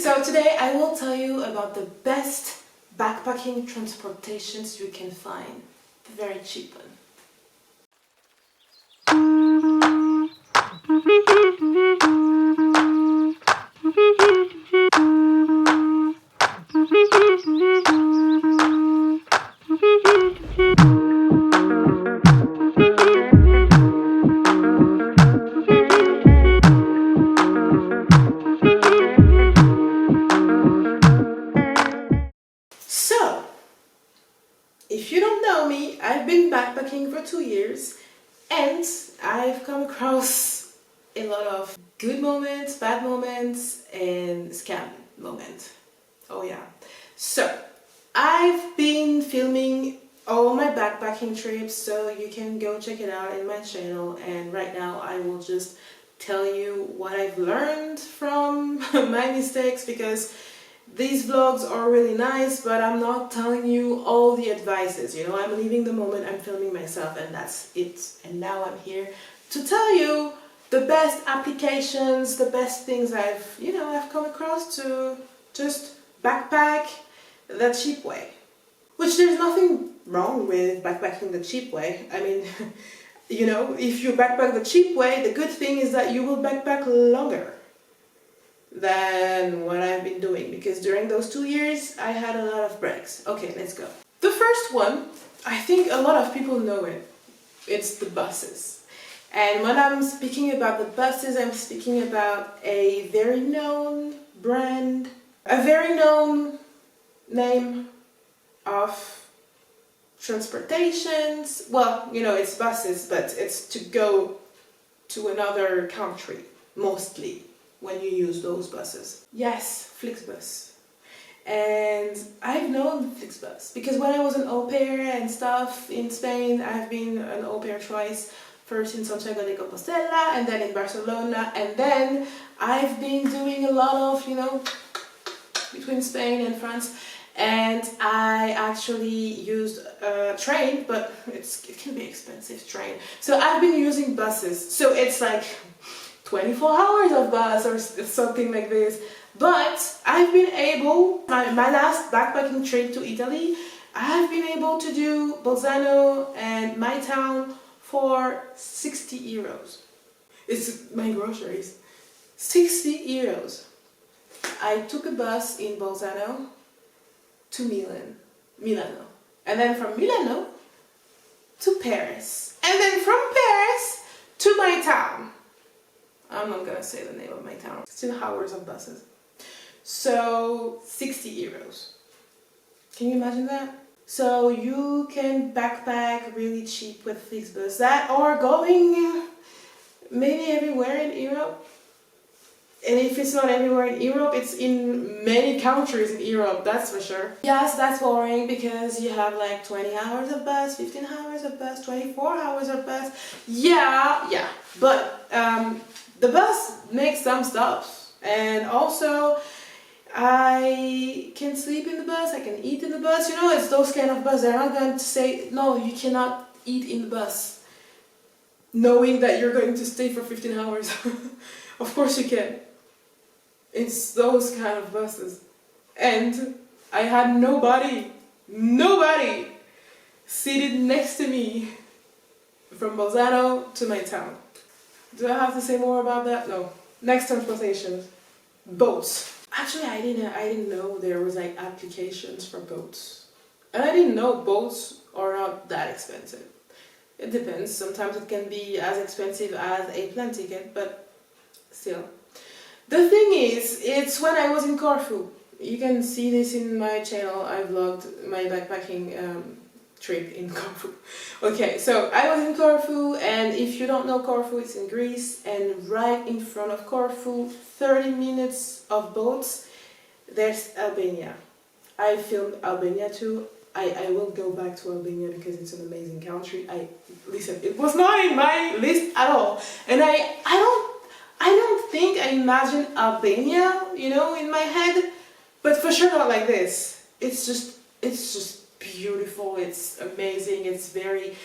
So today I will tell you about the best backpacking transportations you can find. The very cheap one. So, if you don't know me, I've been backpacking for 2 years and I've come across a lot of good moments, bad moments, and scam moments. Oh yeah. So, I've been filming all my backpacking trips, so you can go check it out in my channel, and right now I will just tell you what I've learned from my mistakes, because these vlogs are really nice, but I'm not telling you all the advices, you know, I'm leaving the moment, I'm filming myself, and that's it. And now I'm here to tell you the best applications, the best things I've come across to just backpack the cheap way. Which there's nothing wrong with backpacking the cheap way. I mean, you know, if you backpack the cheap way, the good thing is that you will backpack longer than what I've been doing, because during those 2 years I had a lot of breaks. Okay, let's go. The first one, I think a lot of people know it. It's the buses. And when I'm speaking about the buses, I'm speaking about a very known brand, a very known name of transportations. Well, you know, it's buses, but it's to go to another country, mostly, when you use those buses. Yes, Flixbus. And I've known Flixbus because when I was an au pair and stuff in Spain, I've been an au pair twice. First in Santiago de Compostela and then in Barcelona, and then I've been doing a lot of, you know, between Spain and France, and I actually used a train, but it can be expensive train. So I've been using buses, so it's like 24 hours of bus or something like this. But I've been able, my last backpacking trip to Italy, I've been able to do Bolzano and my town for 60 euros. It's my groceries. 60 euros. I took a bus in Bolzano to Milano. And then from Milano to Paris. And then from Paris to my town. I'm not gonna say the name of my town. It's 2 hours of buses. So 60 euros. Can you imagine that? So you can backpack really cheap with Flixbus, that or going maybe everywhere in Europe. And if it's not everywhere in Europe, it's in many countries in Europe, that's for sure. Yes, that's boring because you have like 20 hours of bus, 15 hours of bus, 24 hours of bus. Yeah. But the bus makes some stops. And also, I can sleep in the bus, I can eat in the bus. You know, it's those kind of bus. They're not going to say, no, you cannot eat in the bus, knowing that you're going to stay for 15 hours. Of course you can. It's those kind of buses. And I had nobody seated next to me from Bolzano to my town. Do I have to say more about that? No. Next transportation. Boats. Actually, I didn't know there was like applications for boats. And I didn't know boats are not that expensive. It depends. Sometimes it can be as expensive as a plane ticket, but still. The thing is, it's when I was in Corfu. You can see this in my channel. I vlogged my backpacking trip in Corfu. Okay, so I was in Corfu, and if you don't know Corfu, it's in Greece, and right in front of Corfu, 30 minutes of boats, there's Albania. I filmed Albania too. I will go back to Albania because it's an amazing country. Listen, it was not in my list at all, and I don't think I imagine Albania, you know, in my head, but for sure not like this. It's just beautiful, it's amazing, it's very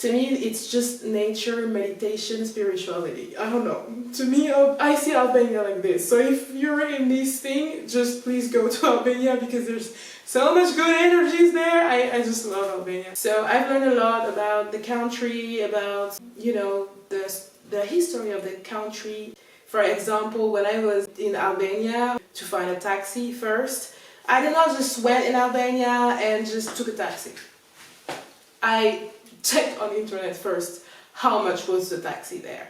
To me, it's just nature, meditation, spirituality. I don't know. To me, I see Albania like this. So if you're in this thing, just please go to Albania because there's so much good energies there. I just love Albania. So I've learned a lot about the country, about, you know, the history of the country. For example, when I was in Albania to find a taxi first, I did not just went in Albania and just took a taxi. I checked on the internet first how much was the taxi there.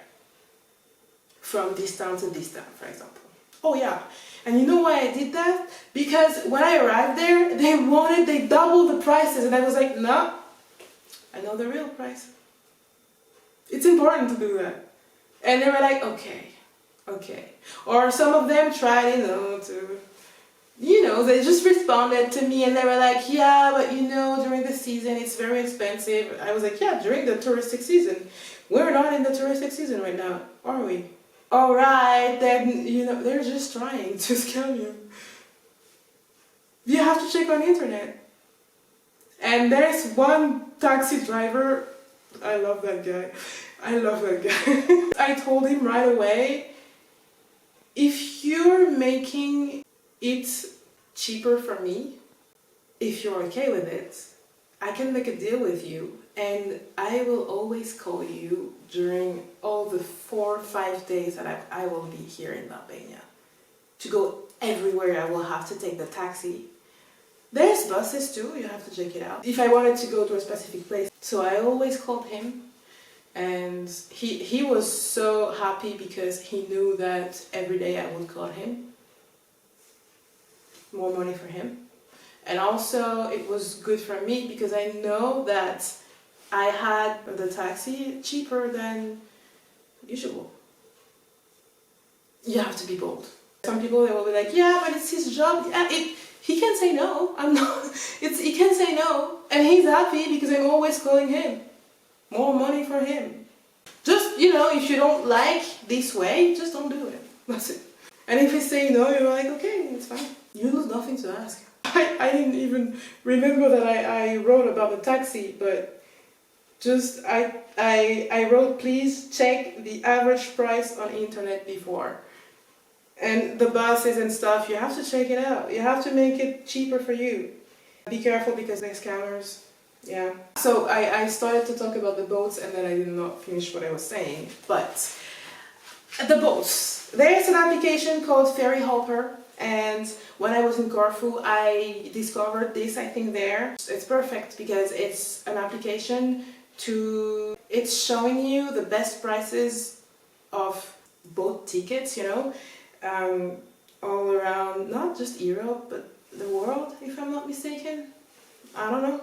From this town to this town, for example. Oh yeah, and you know why I did that? Because when I arrived there, they doubled the prices and I was like, no, I know the real price. It's important to do that. And they were like, okay. Or some of them tried, they just responded to me and they were like, yeah, but during the season it's very expensive. I was like, yeah, during the touristic season. We're not in the touristic season right now, are we? Alright, then, they're just trying to scam you. You have to check on the internet. And there's one taxi driver, I love that guy. I told him right away, if you're making it cheaper for me, if you're okay with it, I can make a deal with you and I will always call you during all the 4 or 5 days that I will be here in Albania. To go everywhere I will have to take the taxi. There's buses too, you have to check it out. If I wanted to go to a specific place. So I always called him and he was so happy because he knew that every day I would call him. More money for him. And also it was good for me because I know that I had the taxi cheaper than usual. You have to be bold. Some people, they will be like, yeah, but it's his job. Yeah, he can say no. He can say no. And he's happy because I'm always calling him. More money for him. Just, if you don't like this way, just don't do it. That's it. And if he's saying no, you're like, okay, it's fine. You lose nothing to ask. I didn't even remember that I wrote about the taxi, but just I wrote, please check the average price on internet before. And the buses and stuff, you have to check it out. You have to make it cheaper for you. Be careful because there's scammers. Yeah. So I started to talk about the boats and then I did not finish what I was saying. But the boats. There's an application called Ferry Hopper. And when I was in Corfu, I discovered this, I think, there. It's perfect because it's an application it's showing you the best prices of boat tickets, all around, not just Europe, but the world, if I'm not mistaken. I don't know.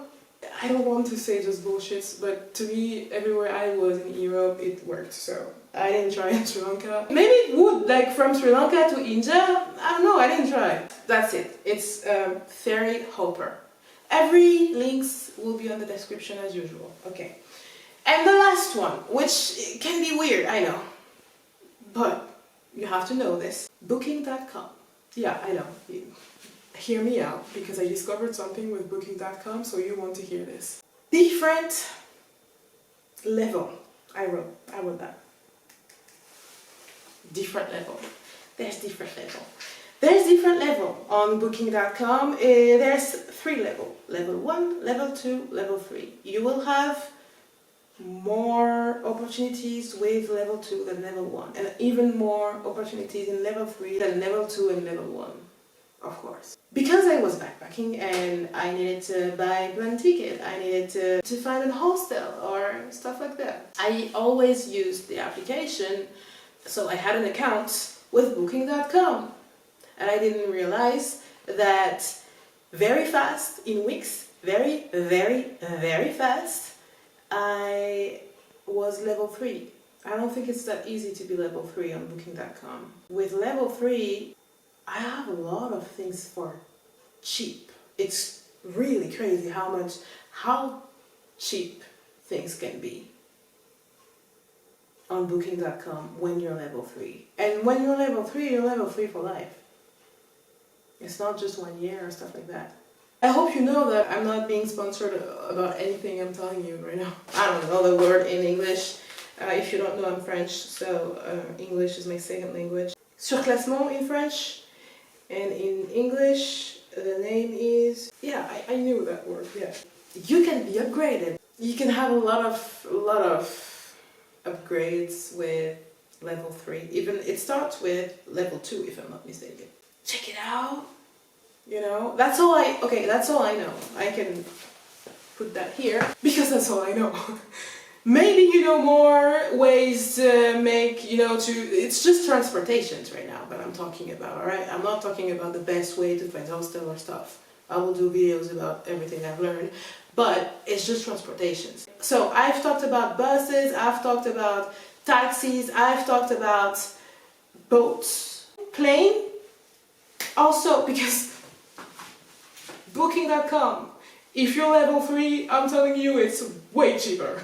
I don't want to say just bullshit, but to me, everywhere I was in Europe, it worked, so I didn't try in Sri Lanka. Maybe it would, like from Sri Lanka to India, I don't know, I didn't try. That's it, it's Ferry Hopper. Every links will be on the description as usual, okay. And the last one, which can be weird, I know, but you have to know this. Booking.com. Yeah, I know. Hear me out, because I discovered something with Booking.com, so you want to hear this. Different level. I wrote that. Different level. There's different level. There's different level on Booking.com. There's 3 levels. Level 1, level 2, level 3. You will have more opportunities with level 2 than level 1, and even more opportunities in level 3 than level 2 and level 1. Of course. Because I was backpacking and I needed to buy a plane ticket, I needed to find a hostel or stuff like that. I always used the application, so I had an account with Booking.com. And I didn't realize that very fast, in weeks, very, very, very fast, I was level 3. I don't think it's that easy to be level 3 on Booking.com. With level 3, I have a lot of things for cheap. It's really crazy how cheap things can be on Booking.com when you're level 3. And when you're level 3 for life. It's not just 1 year or stuff like that. I hope you know that I'm not being sponsored about anything I'm telling you right now. I don't know the word in English. If you don't know, I'm French, so English is my second language. Surclassement in French, and in English the name is, yeah, I knew that word, yeah. You can be upgraded. You can have a lot of upgrades with level 3. Even it starts with level 2 if I'm not mistaken. Check it out. You know, that's all I know. I can put that here because that's all I know. Maybe you know more ways to make, it's just transportations right now that I'm talking about, alright? I'm not talking about the best way to find stellar stuff. I will do videos about everything I've learned, but it's just transportations. So I've talked about buses, I've talked about taxis, I've talked about boats, plane, also because Booking.com. If you're level 3, I'm telling you it's way cheaper.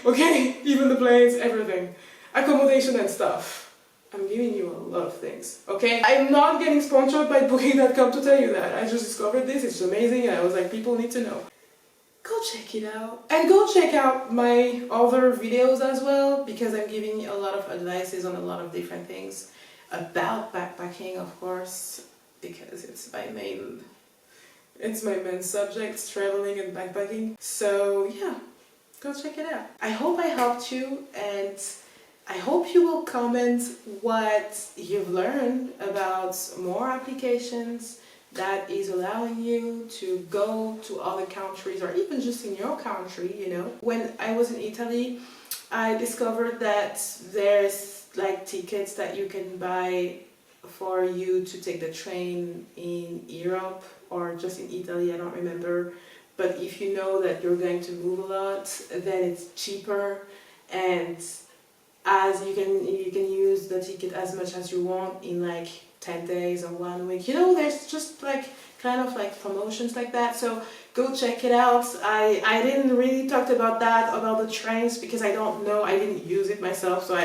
Okay? Even the planes, everything. Accommodation and stuff. I'm giving you a lot of things. Okay? I'm not getting sponsored by Booking.com to tell you that. I just discovered this, it's amazing, and I was like, people need to know. Go check it out. And go check out my other videos as well, because I'm giving a lot of advices on a lot of different things. About backpacking, of course, because it's my main subject, traveling and backpacking. So yeah, go check it out. I hope I helped you, and I hope you will comment what you've learned about more applications that is allowing you to go to other countries, or even just in your country, When I was in Italy, I discovered that there's like tickets that you can buy for you to take the train in Europe or just in Italy, I don't remember. But if you know that you're going to move a lot, then it's cheaper, and as you can use the ticket as much as you want in like 10 days or 1 week. There's just like kind of like promotions like that, so go check it out. I didn't really talk about the trains, because I don't know, I didn't use it myself, so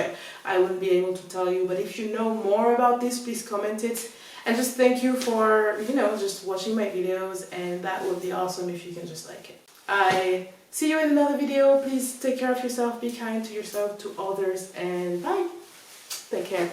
I wouldn't be able to tell you. But if you know more about this, please comment it. And just thank you for, just watching my videos, and that would be awesome if you can just like it. I see you in another video. Please take care of yourself, be kind to yourself, to others, and bye. Take care.